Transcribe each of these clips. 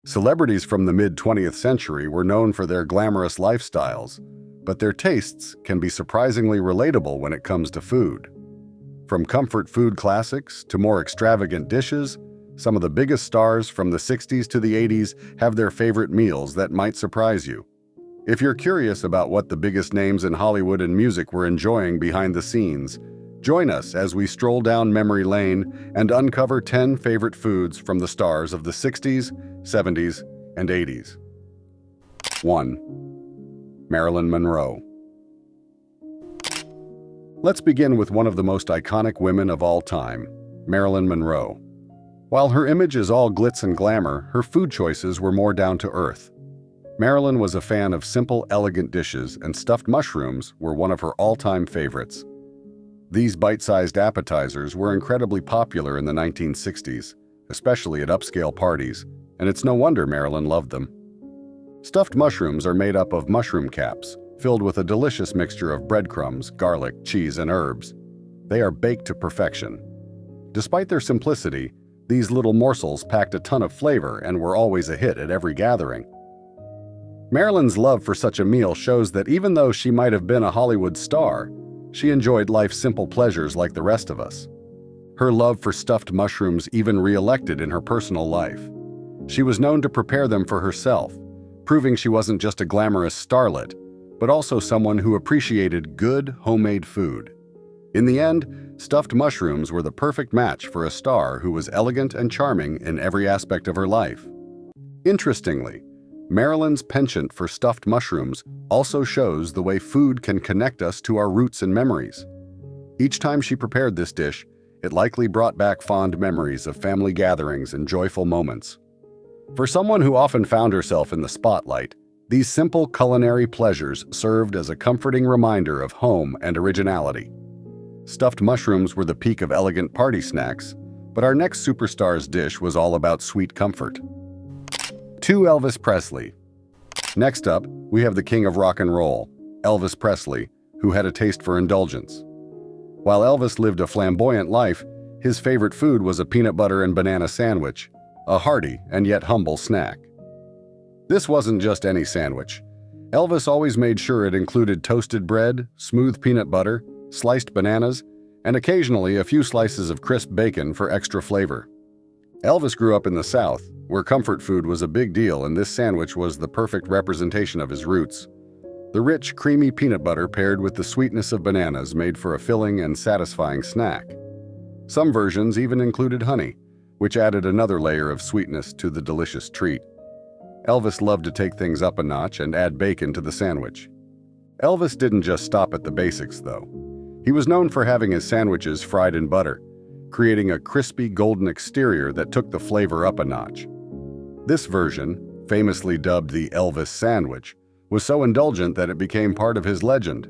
Celebrities from the mid-20th century were known for their glamorous lifestyles, but their tastes can be surprisingly relatable when it comes to food. From comfort food classics to more extravagant dishes, some of the biggest stars from the 60s to the 80s have their favorite meals that might surprise you. If you're curious about what the biggest names in Hollywood and music were enjoying behind the scenes, join us as we stroll down memory lane and uncover 10 favorite foods from the stars of the 60s, 70s, and 80s. 1. Marilyn Monroe. Let's begin with one of the most iconic women of all time, Marilyn Monroe. While her image is all glitz and glamour, her food choices were more down to earth. Marilyn was a fan of simple, elegant dishes, and stuffed mushrooms were one of her all-time favorites. These bite-sized appetizers were incredibly popular in the 1960s, especially at upscale parties, and it's no wonder Marilyn loved them. Stuffed mushrooms are made up of mushroom caps, filled with a delicious mixture of breadcrumbs, garlic, cheese, and herbs. They are baked to perfection. Despite their simplicity, these little morsels packed a ton of flavor and were always a hit at every gathering. Marilyn's love for such a meal shows that even though she might have been a Hollywood star, she enjoyed life's simple pleasures like the rest of us. Her love for stuffed mushrooms even re-elected in her personal life. She was known to prepare them for herself, proving she wasn't just a glamorous starlet, but also someone who appreciated good, homemade food. In the end, stuffed mushrooms were the perfect match for a star who was elegant and charming in every aspect of her life. Interestingly, Marilyn's penchant for stuffed mushrooms also shows the way food can connect us to our roots and memories. Each time she prepared this dish, it likely brought back fond memories of family gatherings and joyful moments. For someone who often found herself in the spotlight, these simple culinary pleasures served as a comforting reminder of home and originality. Stuffed mushrooms were the peak of elegant party snacks, but our next superstar's dish was all about sweet comfort. 2. Elvis Presley. Next up, we have the king of rock and roll, Elvis Presley, who had a taste for indulgence. While Elvis lived a flamboyant life, his favorite food was a peanut butter and banana sandwich, a hearty and yet humble snack. This wasn't just any sandwich. Elvis always made sure it included toasted bread, smooth peanut butter, sliced bananas, and occasionally a few slices of crisp bacon for extra flavor. Elvis grew up in the South, where comfort food was a big deal, and this sandwich was the perfect representation of his roots. The rich, creamy peanut butter paired with the sweetness of bananas made for a filling and satisfying snack. Some versions even included honey, which added another layer of sweetness to the delicious treat. Elvis loved to take things up a notch and add bacon to the sandwich. Elvis didn't just stop at the basics, though. He was known for having his sandwiches fried in butter, creating a crispy golden exterior that took the flavor up a notch. This version, famously dubbed the Elvis sandwich, was so indulgent that it became part of his legend.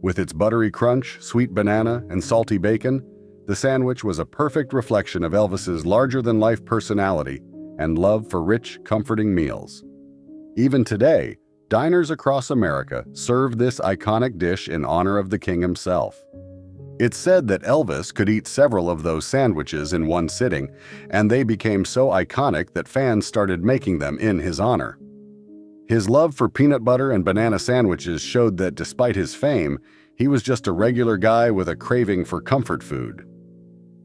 With its buttery crunch, sweet banana, and salty bacon, the sandwich was a perfect reflection of Elvis's larger-than-life personality and love for rich, comforting meals. Even today, diners across America serve this iconic dish in honor of the king himself. It's said that Elvis could eat several of those sandwiches in one sitting, and they became so iconic that fans started making them in his honor. His love for peanut butter and banana sandwiches showed that despite his fame, he was just a regular guy with a craving for comfort food.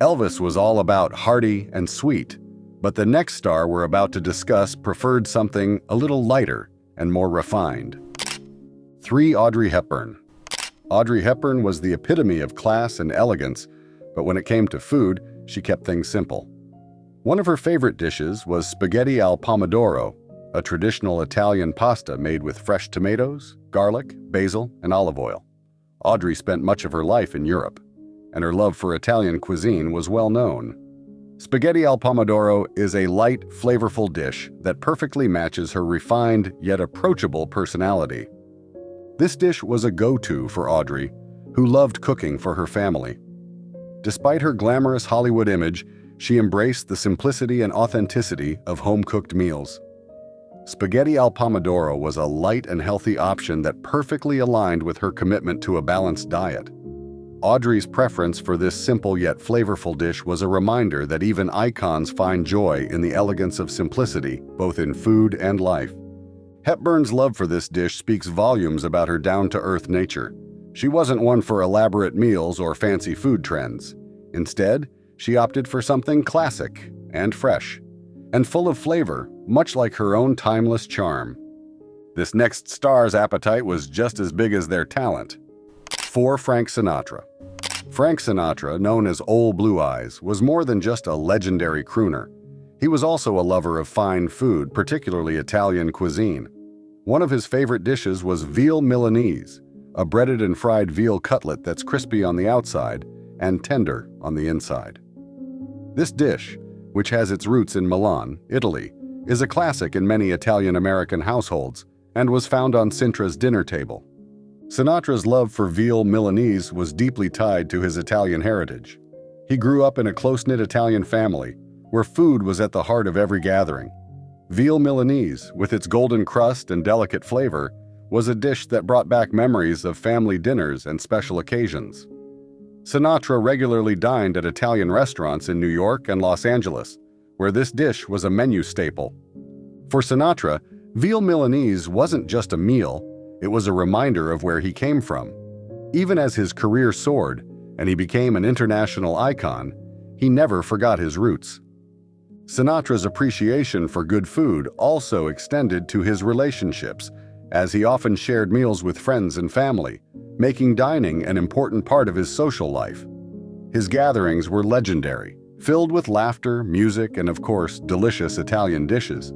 Elvis was all about hearty and sweet, but the next star we're about to discuss preferred something a little lighter and more refined. 3. Audrey Hepburn. Audrey Hepburn was the epitome of class and elegance, but when it came to food, she kept things simple. One of her favorite dishes was spaghetti al pomodoro, a traditional Italian pasta made with fresh tomatoes, garlic, basil, and olive oil. Audrey spent much of her life in Europe, and her love for Italian cuisine was well known. Spaghetti al pomodoro is a light, flavorful dish that perfectly matches her refined yet approachable personality. This dish was a go-to for Audrey, who loved cooking for her family. Despite her glamorous Hollywood image, she embraced the simplicity and authenticity of home-cooked meals. Spaghetti al pomodoro was a light and healthy option that perfectly aligned with her commitment to a balanced diet. Audrey's preference for this simple yet flavorful dish was a reminder that even icons find joy in the elegance of simplicity, both in food and life. Hepburn's love for this dish speaks volumes about her down-to-earth nature. She wasn't one for elaborate meals or fancy food trends. Instead, she opted for something classic and fresh, and full of flavor, much like her own timeless charm. This next star's appetite was just as big as their talent. 4. Frank Sinatra. Frank Sinatra, known as Old Blue Eyes, was more than just a legendary crooner. He was also a lover of fine food, particularly Italian cuisine. One of his favorite dishes was veal Milanese, a breaded and fried veal cutlet that's crispy on the outside and tender on the inside. This dish, which has its roots in Milan, Italy, is a classic in many Italian-American households and was found on Sintra's dinner table. Sinatra's love for veal Milanese was deeply tied to his Italian heritage. He grew up in a close-knit Italian family, where food was at the heart of every gathering. Veal Milanese, with its golden crust and delicate flavor, was a dish that brought back memories of family dinners and special occasions. Sinatra regularly dined at Italian restaurants in New York and Los Angeles, where this dish was a menu staple. For Sinatra, veal Milanese wasn't just a meal, it was a reminder of where he came from. Even as his career soared and he became an international icon, he never forgot his roots. Sinatra's appreciation for good food also extended to his relationships, as he often shared meals with friends and family, making dining an important part of his social life. His gatherings were legendary, filled with laughter, music, and of course, delicious Italian dishes.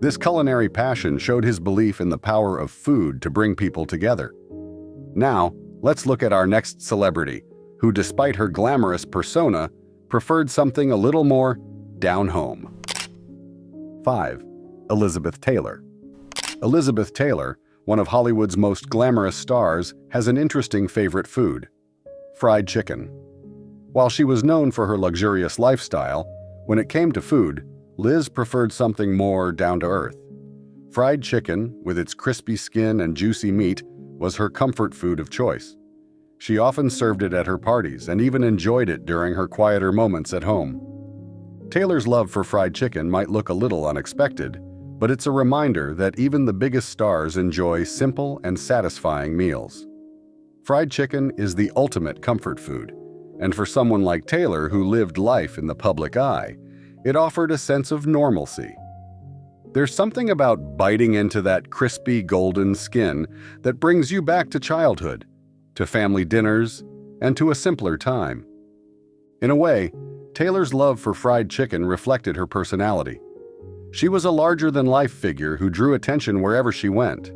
This culinary passion showed his belief in the power of food to bring people together. Now, let's look at our next celebrity, who despite her glamorous persona, preferred something a little more down-home. 5. Elizabeth Taylor. Elizabeth Taylor, one of Hollywood's most glamorous stars, has an interesting favorite food: fried chicken. While she was known for her luxurious lifestyle, when it came to food, Liz preferred something more down-to-earth. Fried chicken, with its crispy skin and juicy meat, was her comfort food of choice. She often served it at her parties and even enjoyed it during her quieter moments at home. Taylor's love for fried chicken might look a little unexpected, but it's a reminder that even the biggest stars enjoy simple and satisfying meals. Fried chicken is the ultimate comfort food, and for someone like Taylor who lived life in the public eye, it offered a sense of normalcy. There's something about biting into that crispy golden skin that brings you back to childhood, to family dinners, and to a simpler time. In a way, Taylor's love for fried chicken reflected her personality. She was a larger-than-life figure who drew attention wherever she went,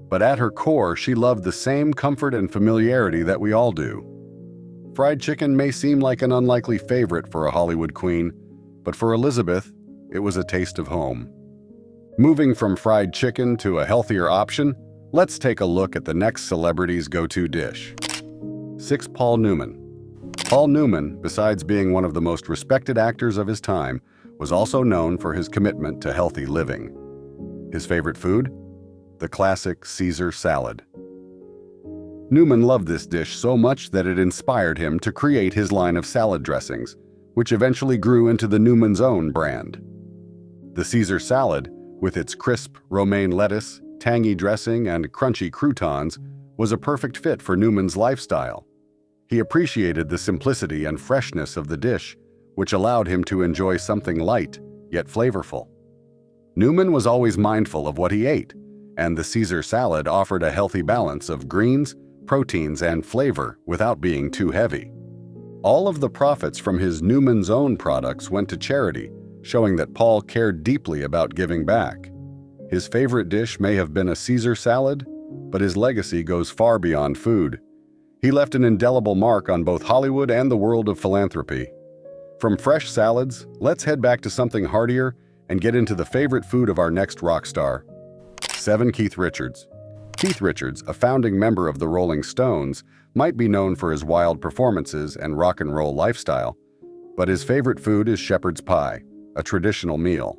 but at her core, she loved the same comfort and familiarity that we all do. Fried chicken may seem like an unlikely favorite for a Hollywood queen, but for Elizabeth, it was a taste of home. Moving from fried chicken to a healthier option, let's take a look at the next celebrity's go-to dish. 6. Paul Newman. Paul Newman, besides being one of the most respected actors of his time, was also known for his commitment to healthy living. His favorite food? The classic Caesar salad. Newman loved this dish so much that it inspired him to create his line of salad dressings, which eventually grew into the Newman's Own brand. The Caesar salad, with its crisp romaine lettuce, tangy dressing, and crunchy croutons, was a perfect fit for Newman's lifestyle. He appreciated the simplicity and freshness of the dish, which allowed him to enjoy something light, yet flavorful. Newman was always mindful of what he ate, and the Caesar salad offered a healthy balance of greens, proteins, and flavor without being too heavy. All of the profits from his Newman's Own products went to charity, showing that Paul cared deeply about giving back. His favorite dish may have been a Caesar salad, but his legacy goes far beyond food. He left an indelible mark on both Hollywood and the world of philanthropy. From fresh salads, let's head back to something heartier and get into the favorite food of our next rock star. 7. Keith Richards. Keith Richards, a founding member of the Rolling Stones, might be known for his wild performances and rock and roll lifestyle, but his favorite food is shepherd's pie, a traditional meal.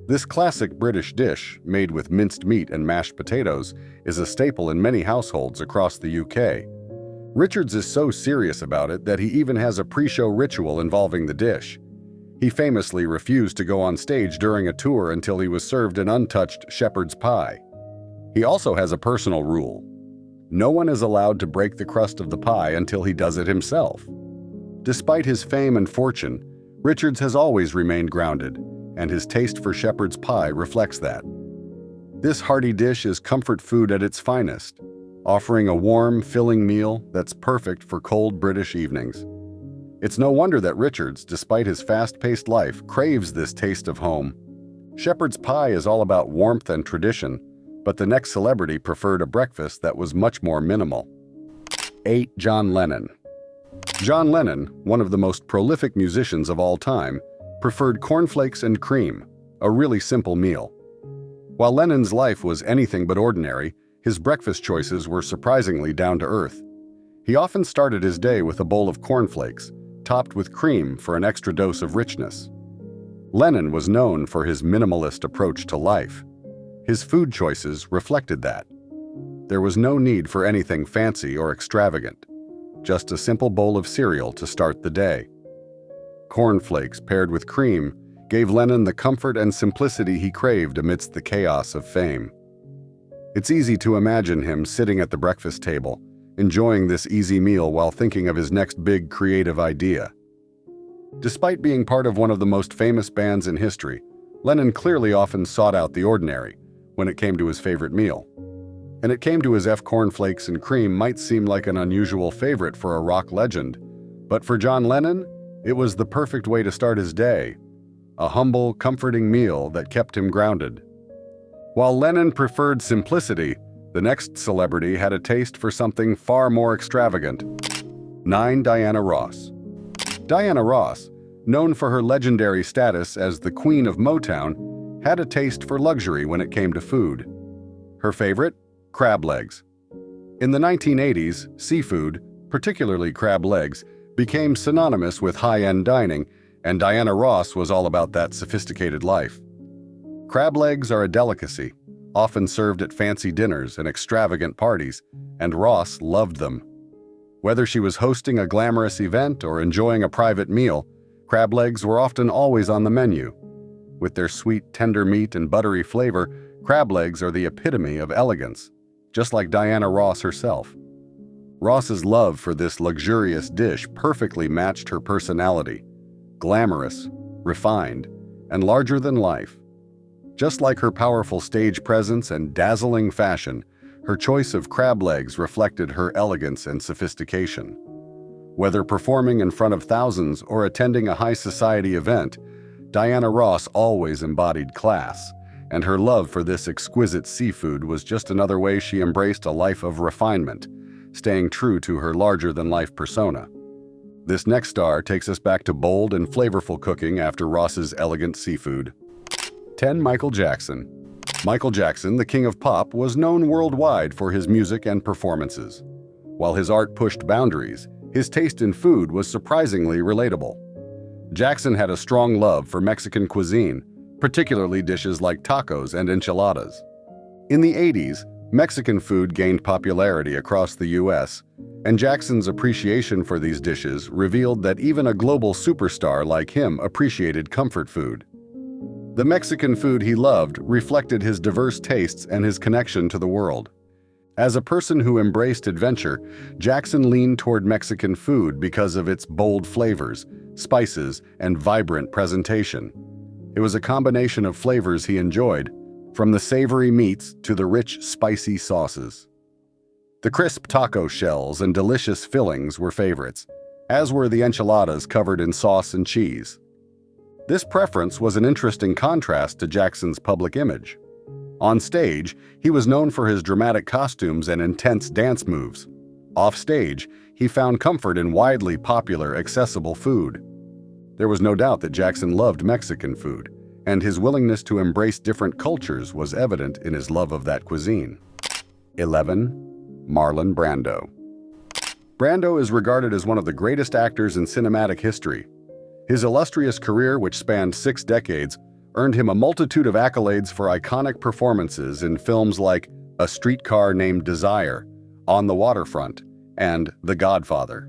This classic British dish, made with minced meat and mashed potatoes, is a staple in many households across the UK. Richards is so serious about it that he even has a pre-show ritual involving the dish. He famously refused to go on stage during a tour until he was served an untouched shepherd's pie. He also has a personal rule. No one is allowed to break the crust of the pie until he does it himself. Despite his fame and fortune, Richards has always remained grounded, and his taste for shepherd's pie reflects that. This hearty dish is comfort food at its finest, offering a warm, filling meal that's perfect for cold British evenings. It's no wonder that Richards, despite his fast-paced life, craves this taste of home. Shepherd's pie is all about warmth and tradition, but the next celebrity preferred a breakfast that was much more minimal. 8. John Lennon. John Lennon, one of the most prolific musicians of all time, preferred cornflakes and cream, a really simple meal. While Lennon's life was anything but ordinary, his breakfast choices were surprisingly down to earth. He often started his day with a bowl of cornflakes, topped with cream for an extra dose of richness. Lennon was known for his minimalist approach to life. His food choices reflected that. There was no need for anything fancy or extravagant, just a simple bowl of cereal to start the day. Cornflakes paired with cream gave Lennon the comfort and simplicity he craved amidst the chaos of fame. It's easy to imagine him sitting at the breakfast table, enjoying this easy meal while thinking of his next big creative idea. Despite being part of one of the most famous bands in history, Lennon clearly often sought out the ordinary when it came to his favorite meal. And it came to his cornflakes and cream might seem like an unusual favorite for a rock legend, but for John Lennon, it was the perfect way to start his day, a humble, comforting meal that kept him grounded. While Lennon preferred simplicity, the next celebrity had a taste for something far more extravagant. 9. Diana Ross. Diana Ross, known for her legendary status as the Queen of Motown, had a taste for luxury when it came to food. Her favorite? Crab legs. In the 1980s, seafood, particularly crab legs, became synonymous with high-end dining, and Diana Ross was all about that sophisticated life. Crab legs are a delicacy, often served at fancy dinners and extravagant parties, and Ross loved them. Whether she was hosting a glamorous event or enjoying a private meal, crab legs were often always on the menu. With their sweet, tender meat and buttery flavor, crab legs are the epitome of elegance, just like Diana Ross herself. Ross's love for this luxurious dish perfectly matched her personality, glamorous, refined, and larger than life. Just like her powerful stage presence and dazzling fashion, her choice of crab legs reflected her elegance and sophistication. Whether performing in front of thousands or attending a high society event, Diana Ross always embodied class, and her love for this exquisite seafood was just another way she embraced a life of refinement, staying true to her larger-than-life persona. This next star takes us back to bold and flavorful cooking after Ross's elegant seafood. 10. Michael Jackson. Michael Jackson, the king of pop, was known worldwide for his music and performances. While his art pushed boundaries, his taste in food was surprisingly relatable. Jackson had a strong love for Mexican cuisine, particularly dishes like tacos and enchiladas. In the 80s, Mexican food gained popularity across the U.S., and Jackson's appreciation for these dishes revealed that even a global superstar like him appreciated comfort food. The Mexican food he loved reflected his diverse tastes and his connection to the world. As a person who embraced adventure, Jackson leaned toward Mexican food because of its bold flavors, spices, and vibrant presentation. It was a combination of flavors he enjoyed, from the savory meats to the rich, spicy sauces. The crisp taco shells and delicious fillings were favorites, as were the enchiladas covered in sauce and cheese. This preference was an interesting contrast to Jackson's public image. On stage, he was known for his dramatic costumes and intense dance moves. Off stage, he found comfort in widely popular, accessible food. There was no doubt that Jackson loved Mexican food, and his willingness to embrace different cultures was evident in his love of that cuisine. 11. Marlon Brando. Brando is regarded as one of the greatest actors in cinematic history. His illustrious career, which spanned 6 decades, earned him a multitude of accolades for iconic performances in films like A Streetcar Named Desire, On the Waterfront, and The Godfather.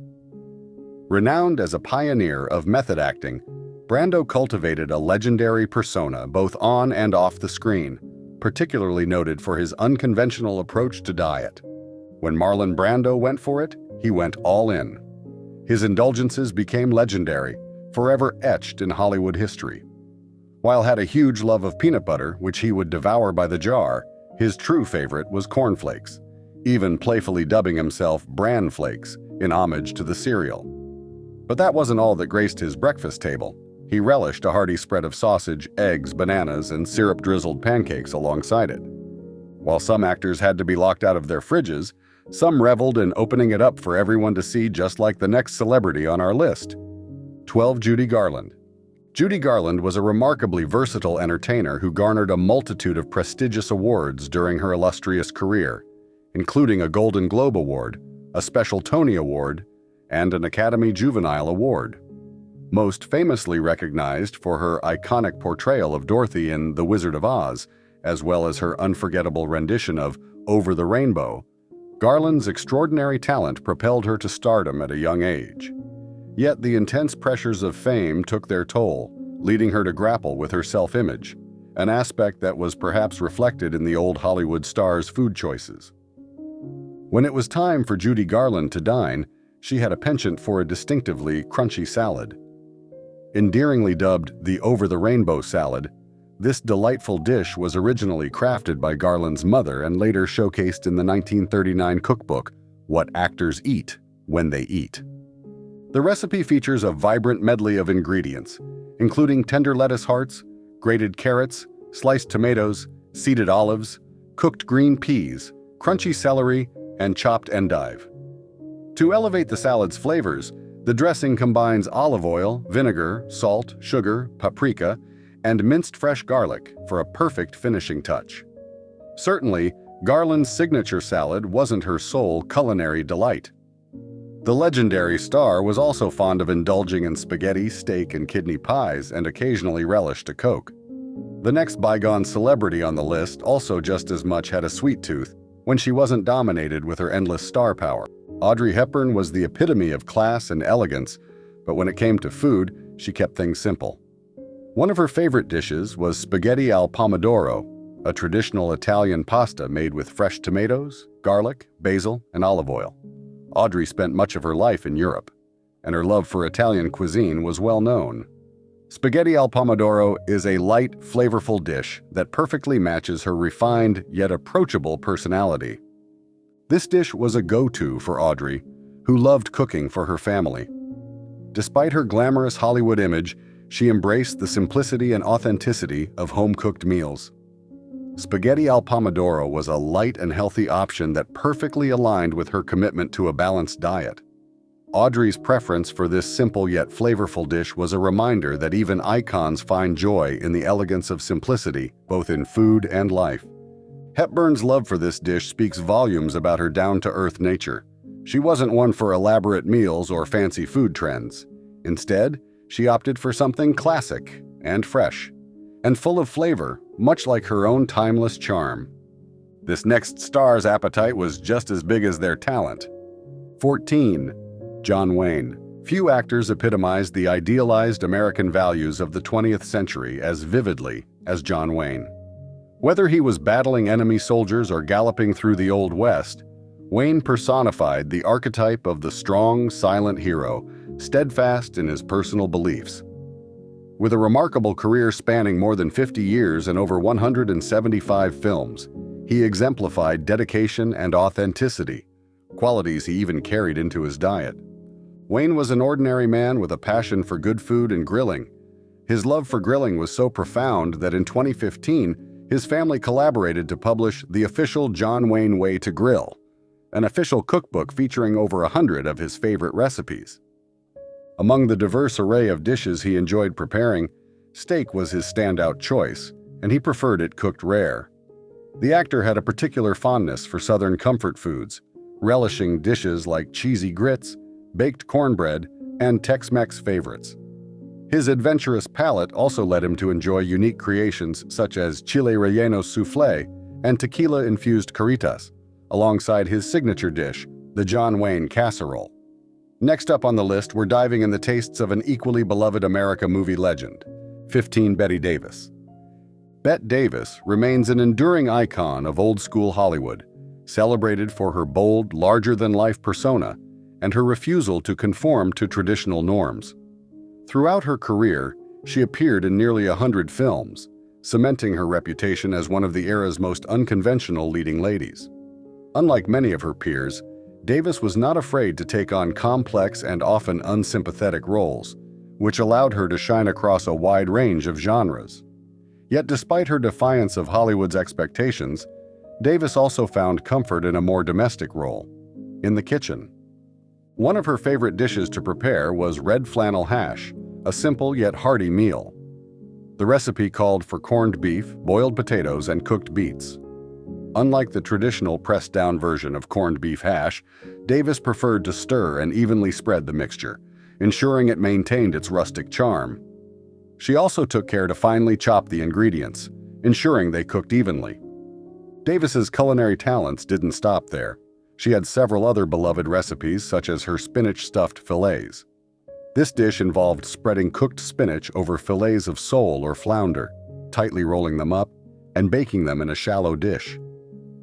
Renowned as a pioneer of method acting, Brando cultivated a legendary persona both on and off the screen, particularly noted for his unconventional approach to diet. When Marlon Brando went for it, he went all in. His indulgences became legendary, forever etched in Hollywood history. While had a huge love of peanut butter, which he would devour by the jar, his true favorite was cornflakes, even playfully dubbing himself Bran Flakes in homage to the cereal. But that wasn't all that graced his breakfast table. He relished a hearty spread of sausage, eggs, bananas, and syrup-drizzled pancakes alongside it. While some actors had to be locked out of their fridges, some reveled in opening it up for everyone to see, just like the next celebrity on our list. 12. Judy Garland. Judy Garland was a remarkably versatile entertainer who garnered a multitude of prestigious awards during her illustrious career, including a Golden Globe Award, a special Tony Award, and an Academy Juvenile Award. Most famously recognized for her iconic portrayal of Dorothy in The Wizard of Oz, as well as her unforgettable rendition of Over the Rainbow, Garland's extraordinary talent propelled her to stardom at a young age. Yet the intense pressures of fame took their toll, leading her to grapple with her self-image, an aspect that was perhaps reflected in the old Hollywood star's food choices. When it was time for Judy Garland to dine, she had a penchant for a distinctively crunchy salad. Endearingly dubbed the Over-the-Rainbow salad, this delightful dish was originally crafted by Garland's mother and later showcased in the 1939 cookbook, What Actors Eat When They Eat. The recipe features a vibrant medley of ingredients, including tender lettuce hearts, grated carrots, sliced tomatoes, seeded olives, cooked green peas, crunchy celery, and chopped endive. To elevate the salad's flavors, the dressing combines olive oil, vinegar, salt, sugar, paprika, and minced fresh garlic for a perfect finishing touch. Certainly, Garland's signature salad wasn't her sole culinary delight. The legendary star was also fond of indulging in spaghetti, steak, and kidney pies, and occasionally relished a Coke. The next bygone celebrity on the list also just as much had a sweet tooth when she wasn't dominated with her endless star power. Audrey Hepburn was the epitome of class and elegance, but when it came to food, she kept things simple. One of her favorite dishes was spaghetti al pomodoro, a traditional Italian pasta made with fresh tomatoes, garlic, basil, and olive oil. Audrey spent much of her life in Europe, and her love for Italian cuisine was well known. Spaghetti al pomodoro is a light, flavorful dish that perfectly matches her refined yet approachable personality. This dish was a go-to for Audrey, who loved cooking for her family. Despite her glamorous Hollywood image, she embraced the simplicity and authenticity of home-cooked meals. Spaghetti al pomodoro was a light and healthy option that perfectly aligned with her commitment to a balanced diet. Audrey's preference for this simple yet flavorful dish was a reminder that even icons find joy in the elegance of simplicity, both in food and life. Hepburn's love for this dish speaks volumes about her down-to-earth nature. She wasn't one for elaborate meals or fancy food trends. Instead, she opted for something classic and fresh, and full of flavor, much like her own timeless charm. This next star's appetite was just as big as their talent. 14. John Wayne. Few actors epitomized the idealized American values of the 20th century as vividly as John Wayne. Whether he was battling enemy soldiers or galloping through the Old West, Wayne personified the archetype of the strong, silent hero, steadfast in his personal beliefs. With a remarkable career spanning more than 50 years and over 175 films, he exemplified dedication and authenticity, qualities he even carried into his diet. Wayne was an ordinary man with a passion for good food and grilling. His love for grilling was so profound that in 2015, his family collaborated to publish The Official John Wayne Way to Grill, an official cookbook featuring over 100 of his favorite recipes. Among the diverse array of dishes he enjoyed preparing, steak was his standout choice, and he preferred it cooked rare. The actor had a particular fondness for Southern comfort foods, relishing dishes like cheesy grits, baked cornbread, and Tex-Mex favorites. His adventurous palate also led him to enjoy unique creations such as chile relleno soufflé and tequila-infused carnitas, alongside his signature dish, the John Wayne casserole. Next up on the list, we're diving in the tastes of an equally beloved America movie legend, 15 Bette Davis. Bette Davis remains an enduring icon of old-school Hollywood, celebrated for her bold, larger-than-life persona and her refusal to conform to traditional norms. Throughout her career, she appeared in nearly 100 films, cementing her reputation as one of the era's most unconventional leading ladies. Unlike many of her peers, Davis was not afraid to take on complex and often unsympathetic roles, which allowed her to shine across a wide range of genres. Yet despite her defiance of Hollywood's expectations, Davis also found comfort in a more domestic role, in the kitchen. One of her favorite dishes to prepare was red flannel hash, a simple yet hearty meal. The recipe called for corned beef, boiled potatoes, and cooked beets. Unlike the traditional pressed-down version of corned beef hash, Davis preferred to stir and evenly spread the mixture, ensuring it maintained its rustic charm. She also took care to finely chop the ingredients, ensuring they cooked evenly. Davis's culinary talents didn't stop there. She had several other beloved recipes, such as her spinach-stuffed fillets. This dish involved spreading cooked spinach over fillets of sole or flounder, tightly rolling them up, and baking them in a shallow dish.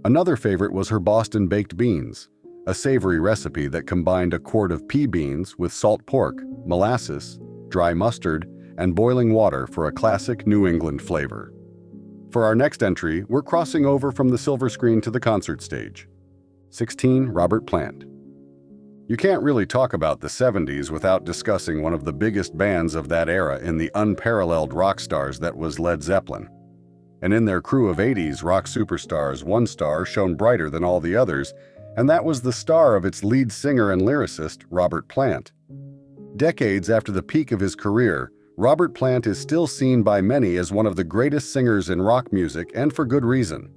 Another favorite was her Boston baked beans, a savory recipe that combined a quart of pea beans with salt pork, molasses, dry mustard, and boiling water for a classic New England flavor. For our next entry, we're crossing over from the silver screen to the concert stage. 16. Robert Plant. You can't really talk about the 70s without discussing one of the biggest bands of that era in the unparalleled rock stars that was Led Zeppelin. And in their crew of 80s rock superstars, one star shone brighter than all the others, and that was the star of its lead singer and lyricist, Robert Plant. Decades after the peak of his career, Robert Plant is still seen by many as one of the greatest singers in rock music, and for good reason.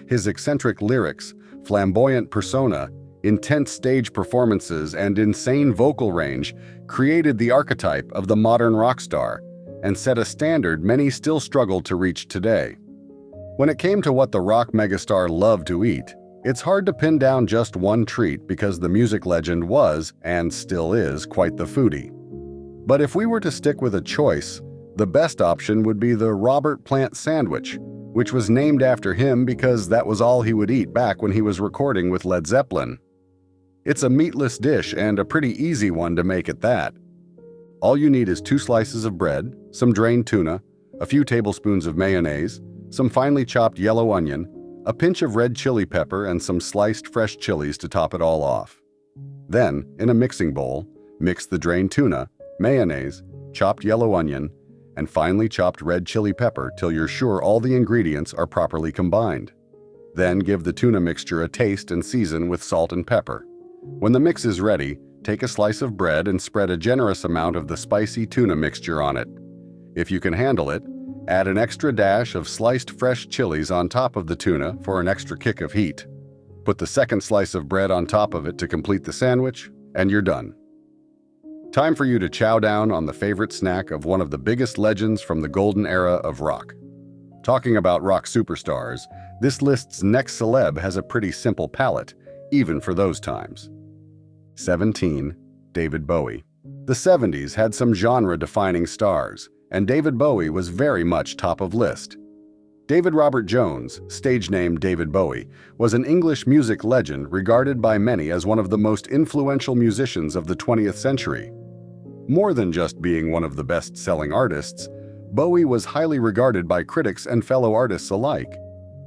His eccentric lyrics, flamboyant persona, intense stage performances, and insane vocal range created the archetype of the modern rock star and set a standard many still struggle to reach today. When it came to what the rock megastar loved to eat, it's hard to pin down just one treat because the music legend was, and still is, quite the foodie. But if we were to stick with a choice, the best option would be the Robert Plant sandwich, which was named after him because that was all he would eat back when he was recording with Led Zeppelin. It's a meatless dish and a pretty easy one to make at that. All you need is 2 slices of bread, some drained tuna, a few tablespoons of mayonnaise, some finely chopped yellow onion, a pinch of red chili pepper, and some sliced fresh chilies to top it all off. Then, in a mixing bowl, mix the drained tuna, mayonnaise, chopped yellow onion, and finely chopped red chili pepper till you're sure all the ingredients are properly combined. Then give the tuna mixture a taste and season with salt and pepper. When the mix is ready, take a slice of bread and spread a generous amount of the spicy tuna mixture on it. If you can handle it, add an extra dash of sliced fresh chilies on top of the tuna for an extra kick of heat. Put the second slice of bread on top of it to complete the sandwich, and you're done. Time for you to chow down on the favorite snack of one of the biggest legends from the golden era of rock. Talking about rock superstars, this list's next celeb has a pretty simple palate, even for those times. 17. David Bowie. The 70s had some genre-defining stars, and David Bowie was very much top of list. David Robert Jones, stage name David Bowie, was an English music legend regarded by many as one of the most influential musicians of the 20th century. More than just being one of the best-selling artists, Bowie was highly regarded by critics and fellow artists alike.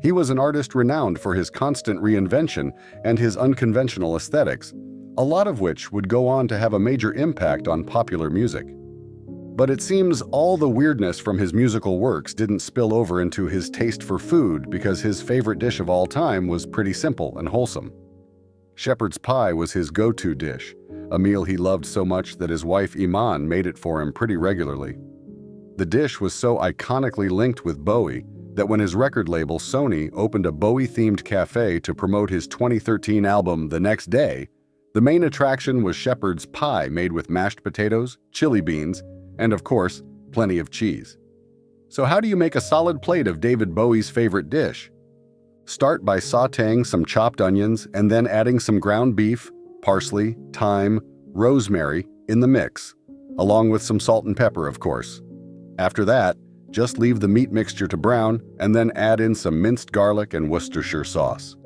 He was an artist renowned for his constant reinvention and his unconventional aesthetics, a lot of which would go on to have a major impact on popular music. But it seems all the weirdness from his musical works didn't spill over into his taste for food because his favorite dish of all time was pretty simple and wholesome. Shepherd's pie was his go-to dish, a meal he loved so much that his wife Iman made it for him pretty regularly. The dish was so iconically linked with Bowie that when his record label Sony opened a Bowie-themed cafe to promote his 2013 album The Next Day, the main attraction was shepherd's pie made with mashed potatoes, chili beans, and of course, plenty of cheese. So how do you make a solid plate of David Bowie's favorite dish? Start by sautéing some chopped onions and then adding some ground beef, parsley, thyme, rosemary in the mix, along with some salt and pepper, of course. After that, just leave the meat mixture to brown and then add in some minced garlic and Worcestershire sauce.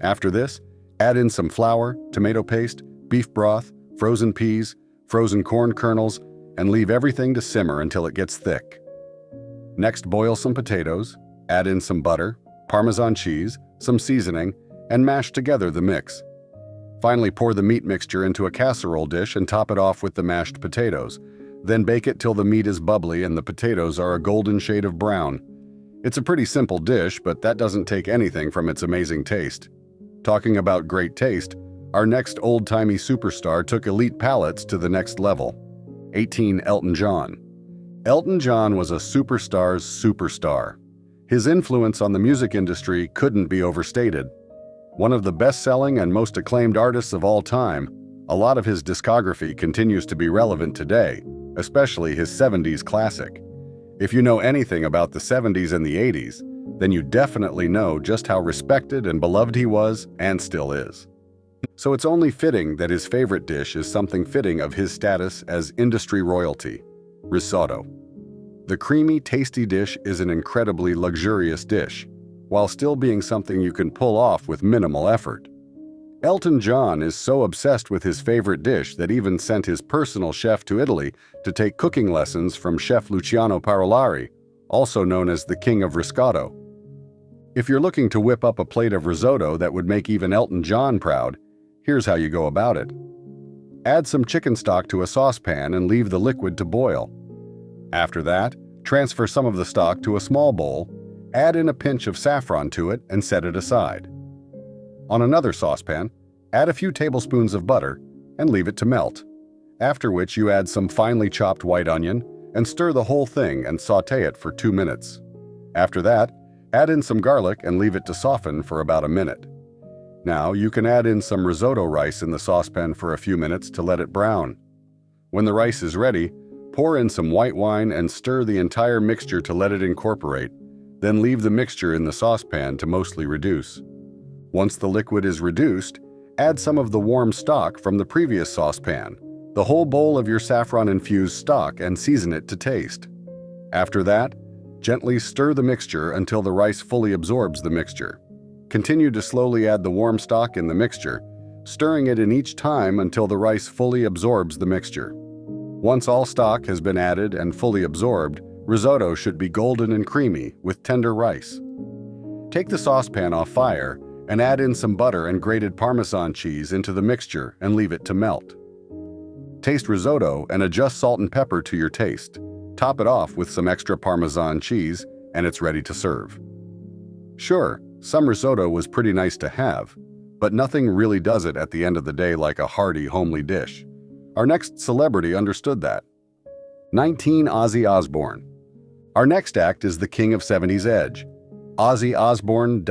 After this, add in some flour, tomato paste, beef broth, frozen peas, frozen corn kernels, and leave everything to simmer until it gets thick. Next, boil some potatoes, add in some butter, Parmesan cheese, some seasoning, and mash together the mix. Finally, pour the meat mixture into a casserole dish and top it off with the mashed potatoes. Then bake it till the meat is bubbly and the potatoes are a golden shade of brown. It's a pretty simple dish, but that doesn't take anything from its amazing taste. Talking about great taste, our next old-timey superstar took elite palates to the next level. 18. Elton John. Elton John was a superstar's superstar. His influence on the music industry couldn't be overstated. One of the best-selling and most acclaimed artists of all time, a lot of his discography continues to be relevant today, especially his 70s classic. If you know anything about the 70s and the 80s, then you definitely know just how respected and beloved he was and still is. So it's only fitting that his favorite dish is something fitting of his status as industry royalty: risotto. The creamy, tasty dish is an incredibly luxurious dish, while still being something you can pull off with minimal effort. Elton John is so obsessed with his favorite dish that even sent his personal chef to Italy to take cooking lessons from Chef Luciano Parolari, also known as the King of Risotto. If you're looking to whip up a plate of risotto that would make even Elton John proud, here's how you go about it. Add some chicken stock to a saucepan and leave the liquid to boil. After that, transfer some of the stock to a small bowl, add in a pinch of saffron to it and set it aside. On another saucepan, add a few tablespoons of butter and leave it to melt, after which you add some finely chopped white onion and stir the whole thing and sauté it for 2 minutes. After that, add in some garlic and leave it to soften for about a minute. Now you can add in some risotto rice in the saucepan for a few minutes to let it brown. When the rice is ready, pour in some white wine and stir the entire mixture to let it incorporate, then leave the mixture in the saucepan to mostly reduce. Once the liquid is reduced, add some of the warm stock from the previous saucepan, the whole bowl of your saffron-infused stock, and season it to taste. After that, gently stir the mixture until the rice fully absorbs the mixture. Continue to slowly add the warm stock in the mixture, stirring it in each time until the rice fully absorbs the mixture. Once all stock has been added and fully absorbed, risotto should be golden and creamy with tender rice. Take the saucepan off fire and add in some butter and grated Parmesan cheese into the mixture and leave it to melt. Taste risotto and adjust salt and pepper to your taste. Top it off with some extra Parmesan cheese and it's ready to serve. Sure, some risotto was pretty nice to have, but nothing really does it at the end of the day like a hearty, homely dish. Our next celebrity understood that. 19. Ozzy Osbourne. Our next act is the king of 70s edge, Ozzy Osbourne.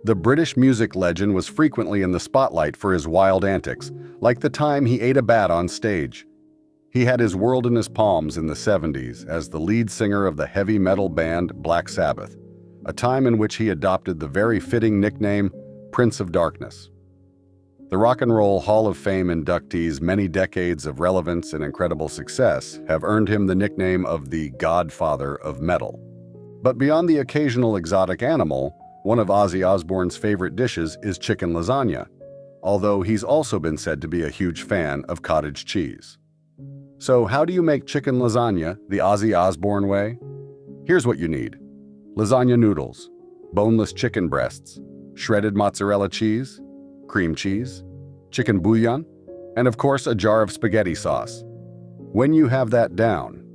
The British music legend was frequently in the spotlight for his wild antics, like the time he ate a bat on stage. He had his world in his palms in the 70s as the lead singer of the heavy metal band Black Sabbath, a time in which he adopted the very fitting nickname Prince of Darkness. The Rock and Roll Hall of Fame inductee's many decades of relevance and incredible success have earned him the nickname of the Godfather of Metal. But beyond the occasional exotic animal, one of Ozzy Osbourne's favorite dishes is chicken lasagna, although he's also been said to be a huge fan of cottage cheese. So how do you make chicken lasagna the Ozzy Osbourne way? Here's what you need: lasagna noodles, boneless chicken breasts, shredded mozzarella cheese, cream cheese, chicken bouillon, and of course a jar of spaghetti sauce. When you have that down,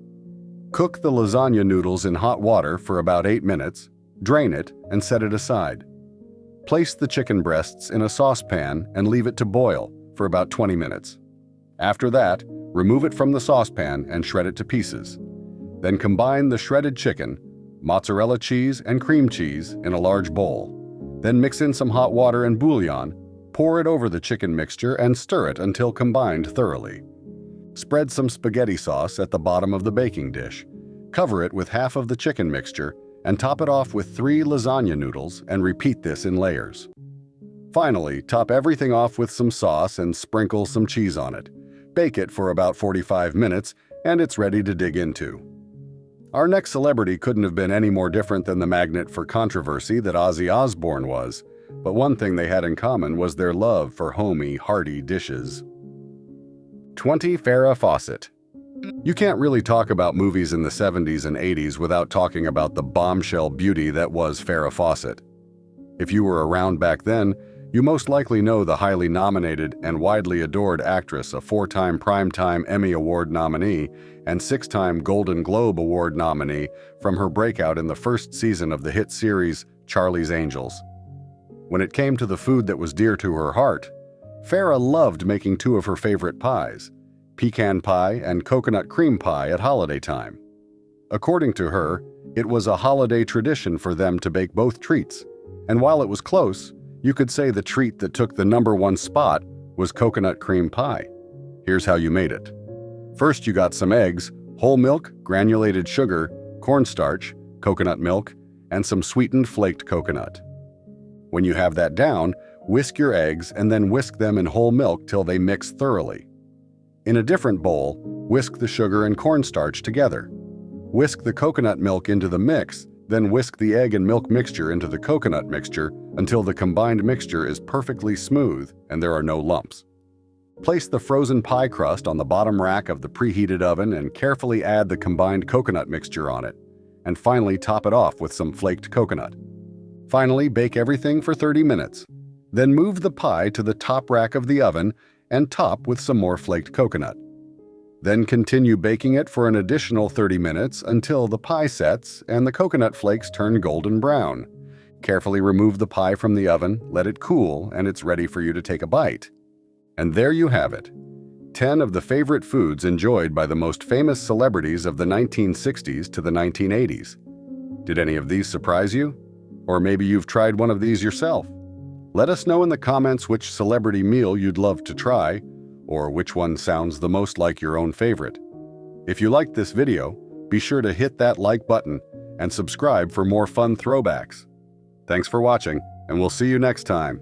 cook the lasagna noodles in hot water for about 8 minutes, drain it, and set it aside. Place the chicken breasts in a saucepan and leave it to boil for about 20 minutes. After that, remove it from the saucepan and shred it to pieces. Then combine the shredded chicken, mozzarella cheese, and cream cheese in a large bowl. Then mix in some hot water and bouillon, pour it over the chicken mixture, and stir it until combined thoroughly. Spread some spaghetti sauce at the bottom of the baking dish. Cover it with half of the chicken mixture and top it off with 3 lasagna noodles and repeat this in layers. Finally, top everything off with some sauce and sprinkle some cheese on it. Bake it for about 45 minutes, and it's ready to dig into. Our next celebrity couldn't have been any more different than the magnet for controversy that Ozzy Osbourne was, but one thing they had in common was their love for homey, hearty dishes. 20. Farrah Fawcett. You can't really talk about movies in the 70s and 80s without talking about the bombshell beauty that was Farrah Fawcett. If you were around back then, you most likely know the highly nominated and widely adored actress, a 4-time Primetime Emmy Award nominee and 6-time Golden Globe Award nominee from her breakout in the first season of the hit series Charlie's Angels. When it came to the food that was dear to her heart, Farrah loved making 2 of her favorite pies, pecan pie and coconut cream pie at holiday time. According to her, it was a holiday tradition for them to bake both treats, and while it was close, you could say the treat that took the #1 spot was coconut cream pie. Here's how you made it. First, you got some eggs, whole milk, granulated sugar, cornstarch, coconut milk, and some sweetened flaked coconut. When you have that down, whisk your eggs and then whisk them in whole milk till they mix thoroughly. In a different bowl, whisk the sugar and cornstarch together. Whisk the coconut milk into the mix, then whisk the egg and milk mixture into the coconut mixture until the combined mixture is perfectly smooth and there are no lumps. Place the frozen pie crust on the bottom rack of the preheated oven and carefully add the combined coconut mixture on it, and finally top it off with some flaked coconut. Finally, bake everything for 30 minutes. Then move the pie to the top rack of the oven and top with some more flaked coconut. Then continue baking it for an additional 30 minutes until the pie sets and the coconut flakes turn golden brown. Carefully remove the pie from the oven, let it cool, and it's ready for you to take a bite. And there you have it. 10 of the favorite foods enjoyed by the most famous celebrities of the 1960s to the 1980s. Did any of these surprise you? Or maybe you've tried one of these yourself. Let us know in the comments which celebrity meal you'd love to try, or which one sounds the most like your own favorite. If you liked this video, be sure to hit that like button and subscribe for more fun throwbacks. Thanks for watching, and we'll see you next time.